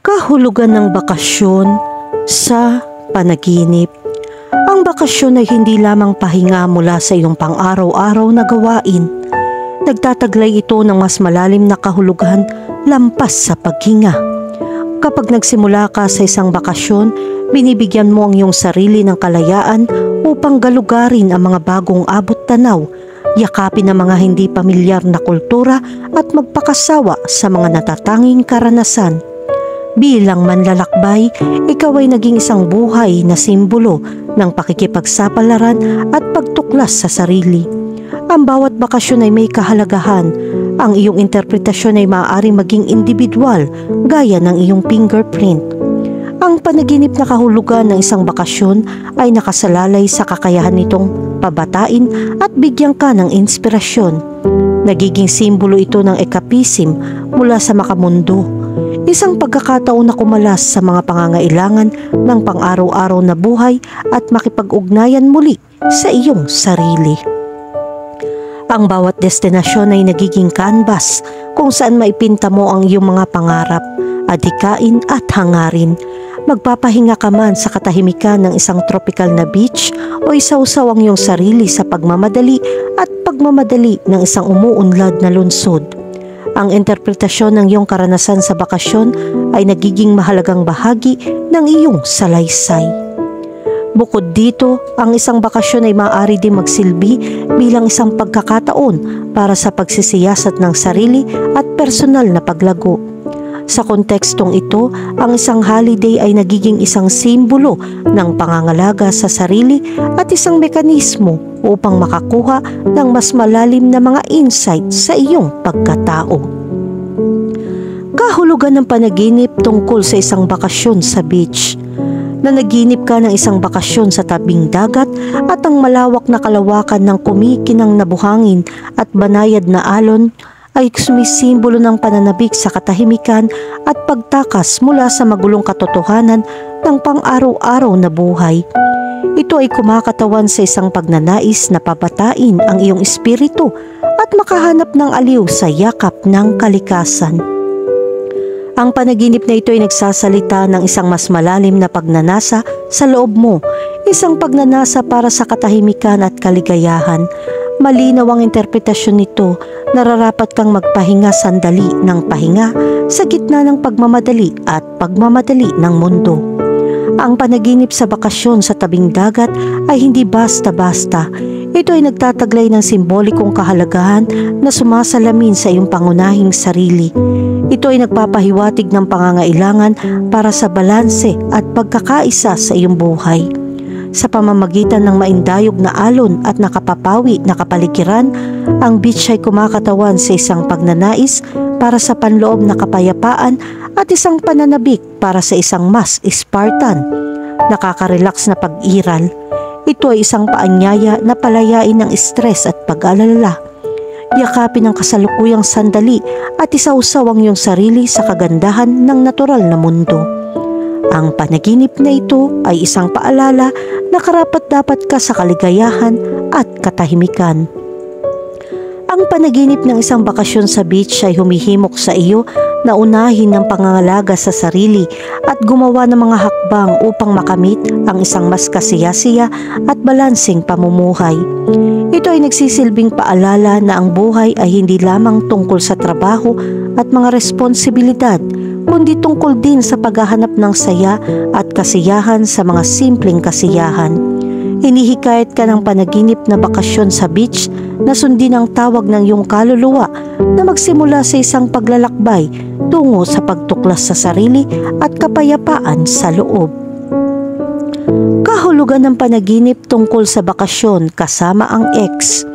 Kahulugan ng bakasyon sa panaginip. Ang bakasyon ay hindi lamang pahinga mula sa iyong pang-araw-araw na gawain. Nagtataglay ito ng mas malalim na kahulugan lampas sa paghinga. Kapag nagsimula ka sa isang bakasyon, binibigyan mo ang iyong sarili ng kalayaan upang galugarin ang mga bagong abot-tanaw, yakapin ang mga hindi pamilyar na kultura at magpakasawa sa mga natatanging karanasan. Bilang manlalakbay, ikaw ay naging isang buhay na simbolo ng pakikipagsapalaran at pagtuklas sa sarili. Ang bawat bakasyon ay may kahalagahan. Ang iyong interpretasyon ay maaaring maging individual gaya ng iyong fingerprint. Ang panaginip na kahulugan ng isang bakasyon ay nakasalalay sa kakayahan nitong pabatain at bigyan ka ng inspirasyon. Nagiging simbolo ito ng eskapism mula sa makamundo. Isang pagkakataon na kumalas sa mga pangangailangan ng pang-araw-araw na buhay at makipag-ugnayan muli sa iyong sarili. Ang bawat destinasyon ay nagiging canvas kung saan maipinta mo ang iyong mga pangarap, adhikain at hangarin. Magpapahinga ka man sa katahimikan ng isang tropical na beach o isawsaw ang iyong sarili sa pagmamadali at pagmamadali ng isang umuunlad na lungsod. Ang interpretasyon ng iyong karanasan sa bakasyon ay nagiging mahalagang bahagi ng iyong salaysay. Bukod dito, ang isang bakasyon ay maaari din magsilbi bilang isang pagkakataon para sa pagsisiyasat ng sarili at personal na paglago. Sa kontekstong ito, ang isang holiday ay nagiging isang simbolo ng pangangalaga sa sarili at isang mekanismo upang makakuha ng mas malalim na mga insight sa iyong pagkatao. Kahulugan ng panaginip tungkol sa isang bakasyon sa beach. Nanaginip ka ng isang bakasyon sa tabing dagat at ang malawak na kalawakan ng kumikinang na buhangin at banayad na alon ay sumisimbolo ng pananabik sa katahimikan at pagtakas mula sa magulong katotohanan ng pang-araw-araw na buhay. Ito ay kumakatawan sa isang pagnanais na pabatain ang iyong espiritu at makahanap ng aliw sa yakap ng kalikasan. Ang panaginip na ito ay nagsasalita ng isang mas malalim na pagnanasa sa loob mo, isang pagnanasa para sa katahimikan at kaligayahan. Malinaw ang interpretasyon nito, nararapat kang magpahinga sandali ng pahinga sa gitna ng pagmamadali at pagmamadali ng mundo. Ang panaginip sa bakasyon sa tabing dagat ay hindi basta-basta. Ito ay nagtataglay ng simbolikong kahalagahan na sumasalamin sa iyong pangunahing sarili. Ito ay nagpapahiwatig ng pangangailangan para sa balanse at pagkakaisa sa iyong buhay. Sa pamamagitan ng maindayog na alon at nakapapawi na kapaligiran, ang beach ay kumakatawan sa isang pagnanais para sa panloob na kapayapaan at isang pananabik para sa isang mas Spartan, nakaka-relax na pag-iral. Ito ay isang paanyaya na palayain ng stress at pag-alala. Yakapin ang kasalukuyang sandali at isawsaw ang iyong sarili sa kagandahan ng natural na mundo. Ang panaginip na ito ay isang paalala na karapat-dapat ka sa kaligayahan at katahimikan. Ang panaginip ng isang bakasyon sa beach ay humihimok sa iyo na unahin ng pangangalaga sa sarili at gumawa ng mga hakbang upang makamit ang isang mas kasiyasiya at balanseng pamumuhay. Ito ay nagsisilbing paalala na ang buhay ay hindi lamang tungkol sa trabaho at mga responsibilidad, kundi tungkol din sa paghahanap ng saya at kasiyahan sa mga simpleng kasiyahan. Hinihikayat ka ng panaginip na bakasyon sa beach na sundin ang tawag ng iyong kaluluwa na magsimula sa isang paglalakbay tungo sa pagtuklas sa sarili at kapayapaan sa loob. Kahulugan ng panaginip tungkol sa bakasyon kasama ang ex.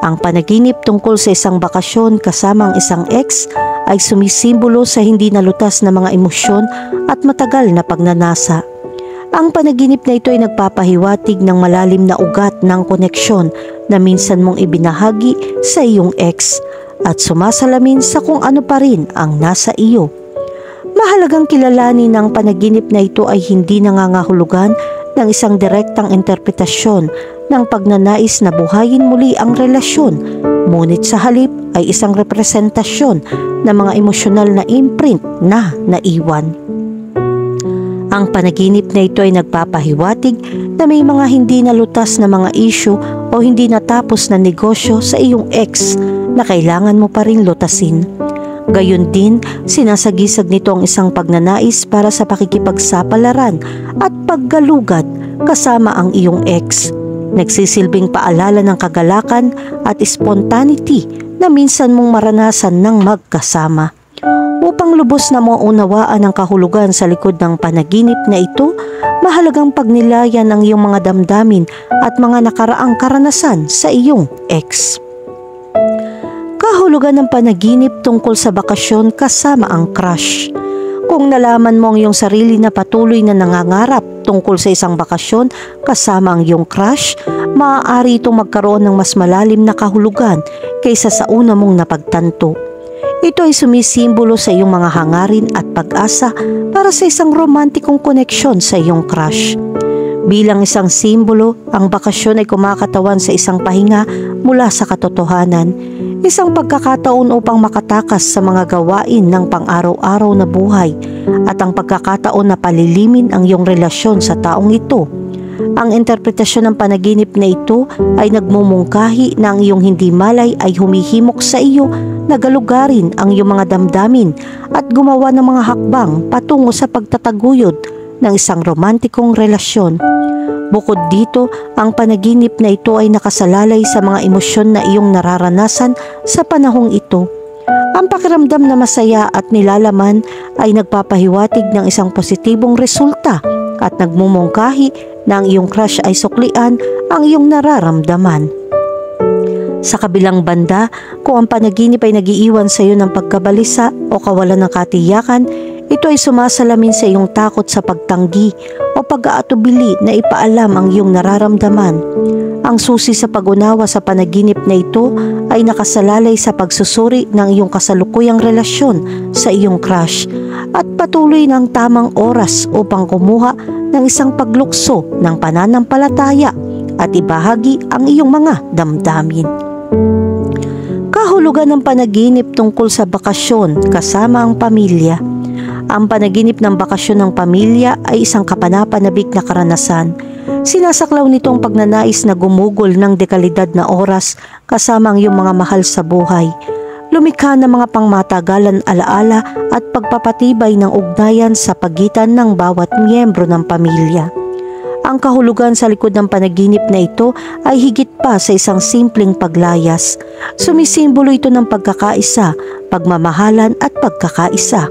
Ang panaginip tungkol sa isang bakasyon kasama ang isang ex ay sumisimbolo sa hindi nalutas na mga emosyon at matagal na pagnanasa. Ang panaginip na ito ay nagpapahiwatig ng malalim na ugat ng koneksyon na minsan mong ibinahagi sa iyong ex at sumasalamin sa kung ano pa rin ang nasa iyo. Mahalagang kilalanin ng panaginip na ito ay hindi nangangahulugan ng isang direktang interpretasyon ng pagnanais na buhayin muli ang relasyon, ngunit sa halip ay isang representasyon ng mga emosyonal na imprint na naiwan. Ang panaginip na ito ay nagpapahiwatig na may mga hindi nalutas na mga issue o hindi natapos na negosyo sa iyong ex na kailangan mo pa rin lutasin. Gayon din, sinasagisag nito ang isang pagnanais para sa pakikipagsapalaran at paggalugad kasama ang iyong ex. Nagsisilbing paalala ng kagalakan at spontaneity na minsan mong maranasan ng magkasama. Upang lubos na maunawaan ang kahulugan sa likod ng panaginip na ito, mahalagang pagnilayan ang iyong mga damdamin at mga nakaraang karanasan sa iyong ex. Kahulugan ng panaginip tungkol sa bakasyon kasama ang crush. Kung nalaman mo ang iyong sarili na patuloy na nangangarap tungkol sa isang bakasyon kasama ang iyong crush, maaari itong magkaroon ng mas malalim na kahulugan kaysa sa una mong napagtanto. Ito ay sumisimbolo sa iyong mga hangarin at pag-asa para sa isang romantikong koneksyon sa iyong crush. Bilang isang simbolo, ang bakasyon ay kumakatawan sa isang pahinga mula sa katotohanan, isang pagkakataon upang makatakas sa mga gawain ng pang-araw-araw na buhay at ang pagkakataon na palilimin ang iyong relasyon sa taong ito. Ang interpretasyon ng panaginip na ito ay nagmumungkahi na ang iyong hindi malay ay humihimok sa iyo na galugarin ang iyong mga damdamin at gumawa ng mga hakbang patungo sa pagtataguyod ng isang romantikong relasyon. Bukod dito, ang panaginip na ito ay nakasalalay sa mga emosyon na iyong nararanasan sa panahong ito. Ang pakiramdam na masaya at nilalaman ay nagpapahiwatig ng isang positibong resulta at nagmumungkahi na ang iyong crush ay suklian ang iyong nararamdaman. Sa kabilang banda, kung ang panaginip ay nagiiwan sa iyo ng pagkabalisa o kawalan ng katiyakan, ito ay sumasalamin sa iyong takot sa pagtanggi o pag-aatubili na ipaalam ang iyong nararamdaman. Ang susi sa pag-unawa sa panaginip na ito ay nakasalalay sa pagsusuri ng iyong kasalukuyang relasyon sa iyong crush at patuloy ng tamang oras upang kumuha ng isang paglukso ng pananampalataya at ibahagi ang iyong mga damdamin. Kahulugan ng panaginip tungkol sa bakasyon kasama ang pamilya. Ang panaginip ng bakasyon ng pamilya ay isang kapanapanabik na karanasan. Sinasaklaw nito ang pagnanais na gumugol ng dekalidad na oras kasama ang iyong mga mahal sa buhay. Lumikha ng mga pangmatagalan alaala at pagpapatibay ng ugnayan sa pagitan ng bawat miyembro ng pamilya. Ang kahulugan sa likod ng panaginip na ito ay higit pa sa isang simpleng paglayas. Sumisimbolo ito ng pagkakaisa, pagmamahalan at pagkakaisa.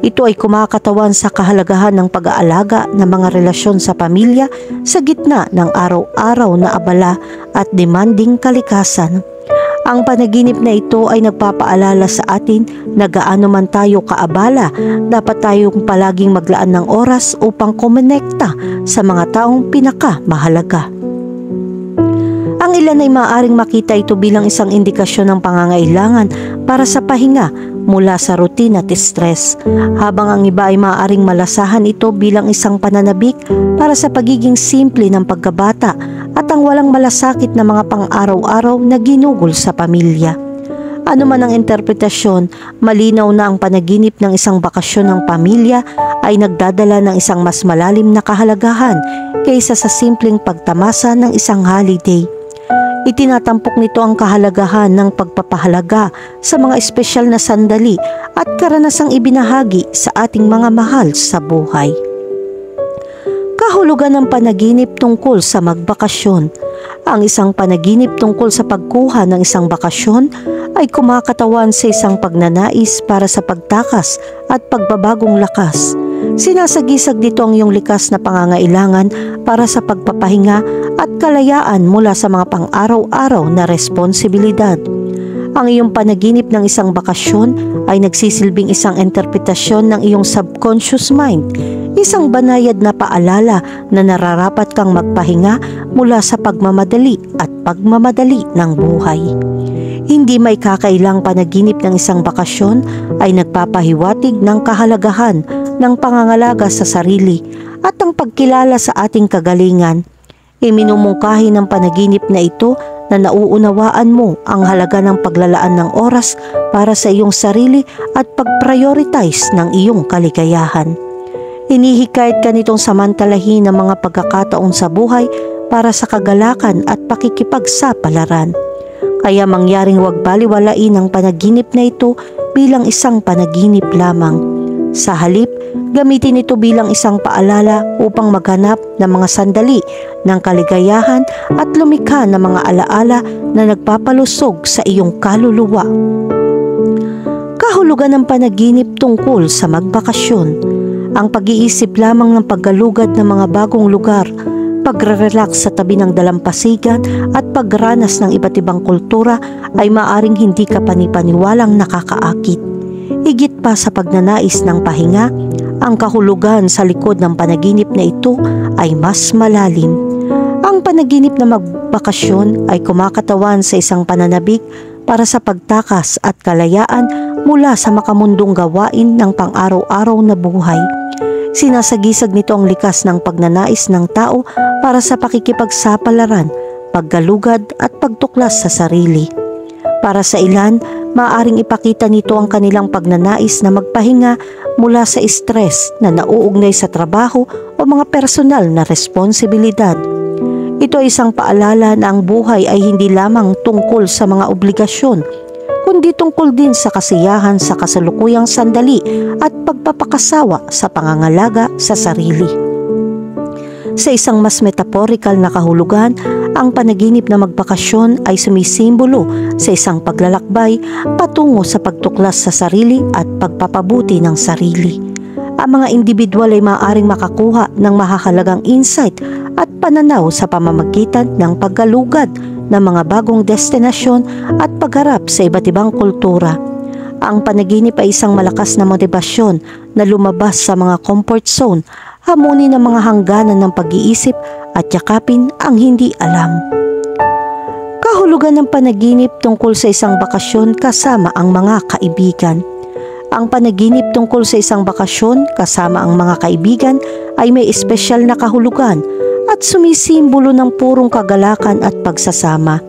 Ito ay kumakatawan sa kahalagahan ng pag-aalaga ng mga relasyon sa pamilya sa gitna ng araw-araw na abala at demanding kalikasan. Ang panaginip na ito ay nagpapaalala sa atin na gaano man tayo kaabala, dapat tayong palaging maglaan ng oras upang kumonekta sa mga taong pinakamahalaga. Ang ilan ay maaaring makita ito bilang isang indikasyon ng pangangailangan para sa pahinga mula sa routine at stress, habang ang iba ay maaaring malasahan ito bilang isang pananabik para sa pagiging simple ng pagkabata at ang walang malasakit na mga pang-araw-araw na ginugol sa pamilya. Ano man ang interpretasyon, malinaw na ang panaginip ng isang bakasyon ng pamilya ay nagdadala ng isang mas malalim na kahalagahan kaysa sa simpleng pagtamasa ng isang holiday. Itinatampok nito ang kahalagahan ng pagpapahalaga sa mga espesyal na sandali at karanasang ibinahagi sa ating mga mahal sa buhay. Kahulugan ng panaginip tungkol sa magbakasyon. Ang isang panaginip tungkol sa pagkuha ng isang bakasyon ay kumakatawan sa isang pagnanais para sa pagtakas at pagbabagong lakas. Sinasagisag dito ang iyong likas na pangangailangan para sa pagpapahinga at kalayaan mula sa mga pang-araw-araw na responsibilidad. Ang iyong panaginip ng isang bakasyon ay nagsisilbing isang interpretasyon ng iyong subconscious mind, isang banayad na paalala na nararapat kang magpahinga mula sa pagmamadali at pagmamadali ng buhay. Hindi may kakailang panaginip ng isang bakasyon ay nagpapahiwatig ng kahalagahan ng pangangalaga sa sarili at ang pagkilala sa ating kagalingan. Iminumungkahi ng panaginip na ito na nauunawaan mo ang halaga ng paglalaan ng oras para sa iyong sarili at pag-prioritize ng iyong kaligayahan. Hinihikayat ka nitong samantalahin ang mga pagkakataon sa buhay para sa kagalakan at pakikipagsapalaran. Kaya mangyaring huwag baliwalain ang panaginip na ito bilang isang panaginip lamang. Sa halip, gamitin ito bilang isang paalala upang maghanap ng mga sandali ng kaligayahan at lumikha ng mga alaala na nagpapalusog sa iyong kaluluwa. Kahulugan ng panaginip tungkol sa magbakasyon. Ang pag-iisip lamang ng paggalugad ng mga bagong lugar, pagre-relax sa tabi ng dalampasigan at pagranas ng iba't ibang kultura ay maaring hindi ka panipaniwalang nakakaakit. Higit pa sa pagnanais ng pahinga, ang kahulugan sa likod ng panaginip na ito ay mas malalim. Ang panaginip na magbakasyon ay kumakatawan sa isang pananabik para sa pagtakas at kalayaan mula sa makamundong gawain ng pang-araw-araw na buhay. Sinasagisag nito ang likas ng pagnanais ng tao para sa pakikipagsapalaran, paggalugad at pagtuklas sa sarili. Para sa ilan, maaaring ipakita nito ang kanilang pagnanais na magpahinga mula sa stress na nauugnay sa trabaho o mga personal na responsibilidad. Ito ay isang paalala na ang buhay ay hindi lamang tungkol sa mga obligasyon, kundi tungkol din sa kasiyahan sa kasalukuyang sandali at pagpapakasawa sa pangangalaga sa sarili. Sa isang mas metaphorical na kahulugan, ang panaginip na magbakasyon ay sumisimbolo sa isang paglalakbay patungo sa pagtuklas sa sarili at pagpapabuti ng sarili. Ang mga individual ay maaaring makakuha ng mahahalagang insight at pananaw sa pamamagitan ng paggalugad ng mga bagong destinasyon at pagharap sa iba't ibang kultura. Ang panaginip ay isang malakas na motibasyon na lumabas sa mga comfort zone, hamunin ng mga hangganan ng pag-iisip at yakapin ang hindi alam. Kahulugan ng panaginip tungkol sa isang bakasyon kasama ang mga kaibigan. Ang panaginip tungkol sa isang bakasyon kasama ang mga kaibigan ay may espesyal na kahulugan at sumisimbolo ng purong kagalakan at pagsasama.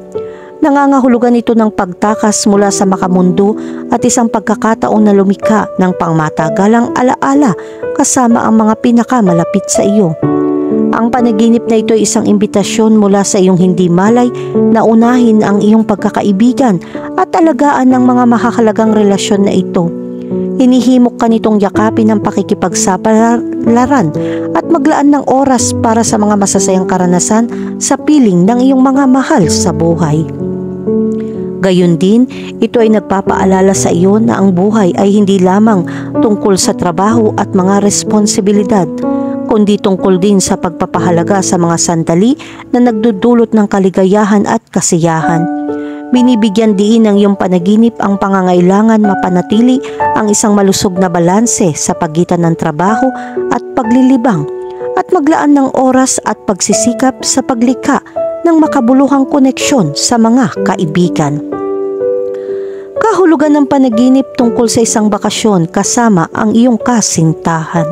Nangangahulugan ito ng pagtakas mula sa makamundo at isang pagkakataon na lumikha ng pangmatagalang alaala kasama ang mga pinakamalapit sa iyo. Ang panaginip na ito ay isang imbitasyon mula sa iyong hindi malay na unahin ang iyong pagkakaibigan at alagaan ng mga mahahalagang relasyon na ito. Hinihimok ka nitong yakapin ang pakikipagsapalaran at maglaan ng oras para sa mga masasayang karanasan sa piling ng iyong mga mahal sa buhay. Gayon din, ito ay nagpapaalala sa iyo na ang buhay ay hindi lamang tungkol sa trabaho at mga responsibilidad, kundi tungkol din sa pagpapahalaga sa mga sandali na nagdudulot ng kaligayahan at kasiyahan. Binibigyan diin ng iyong panaginip ang pangangailangan mapanatili ang isang malusog na balanse sa pagitan ng trabaho at paglilibang at maglaan ng oras at pagsisikap sa paglikha ng makabuluhang koneksyon sa mga kaibigan. Kahulugan ng panaginip tungkol sa isang bakasyon kasama ang iyong kasintahan.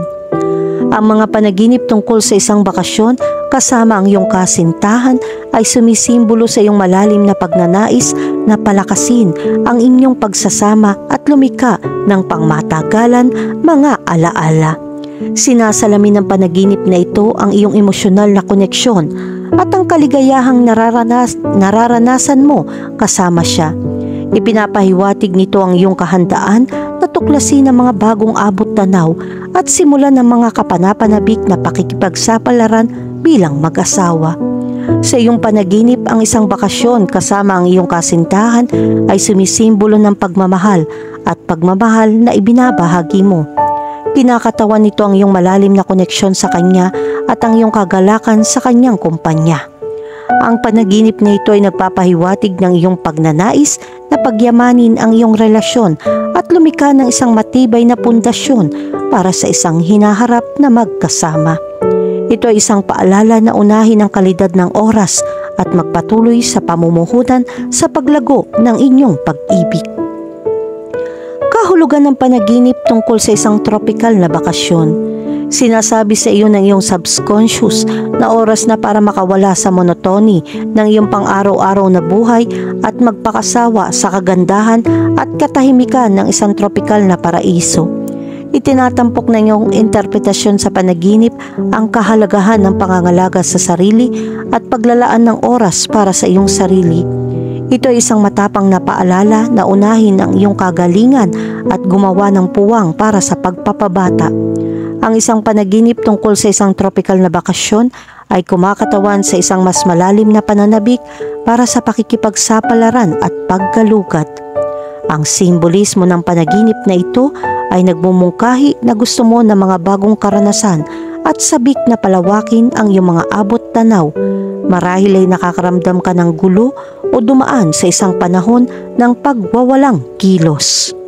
Ang mga panaginip tungkol sa isang bakasyon kasama ang iyong kasintahan ay sumisimbolo sa iyong malalim na pagnanais na palakasin ang inyong pagsasama at lumikha ng pangmatagalan mga alaala. Sinasalamin ng panaginip na ito ang iyong emosyonal na koneksyon at ang kaligayahang nararanasan mo kasama siya. Ipinapahiwatig nito ang iyong kahandaan na tuklasin ang mga bagong abot tanaw at simulan ng mga kapanapanabik na pakikipagsapalaran bilang mag-asawa. Sa iyong panaginip, ang isang bakasyon kasama ang iyong kasintahan ay sumisimbolo ng pagmamahal at pagmamahal na ibinabahagi mo. Kinakatawan nito ang iyong malalim na koneksyon sa kanya at ang iyong kagalakan sa kanyang kumpanya. Ang panaginip na ito ay nagpapahiwatig ng iyong pagnanais na pagyamanin ang iyong relasyon at lumikha ng isang matibay na pundasyon para sa isang hinaharap na magkasama. Ito ay isang paalala na unahin ang kalidad ng oras at magpatuloy sa pamumuhunan sa paglago ng inyong pag-ibig. Kahulugan ng panaginip tungkol sa isang tropical na bakasyon. Sinasabi sa iyo ng iyong subconscious na oras na para makawala sa monotony ng iyong pang-araw-araw na buhay at magpakasawa sa kagandahan at katahimikan ng isang tropical na paraiso. Itinatampok ng iyong interpretasyon sa panaginip ang kahalagahan ng pangangalaga sa sarili at paglalaan ng oras para sa iyong sarili. Ito ay isang matapang na paalala na unahin ang iyong kagalingan at gumawa ng puwang para sa pagpapabata. Ang isang panaginip tungkol sa isang tropical na bakasyon ay kumakatawan sa isang mas malalim na pananabik para sa pakikipagsapalaran at pagkalugat. Ang simbolismo ng panaginip na ito ay nagmumungkahi na gusto mo ng mga bagong karanasan at sabik na palawakin ang iyong mga abot tanaw. Marahil ay nakakaramdam ka ng gulo o dumaan sa isang panahon ng pagwawalang kilos.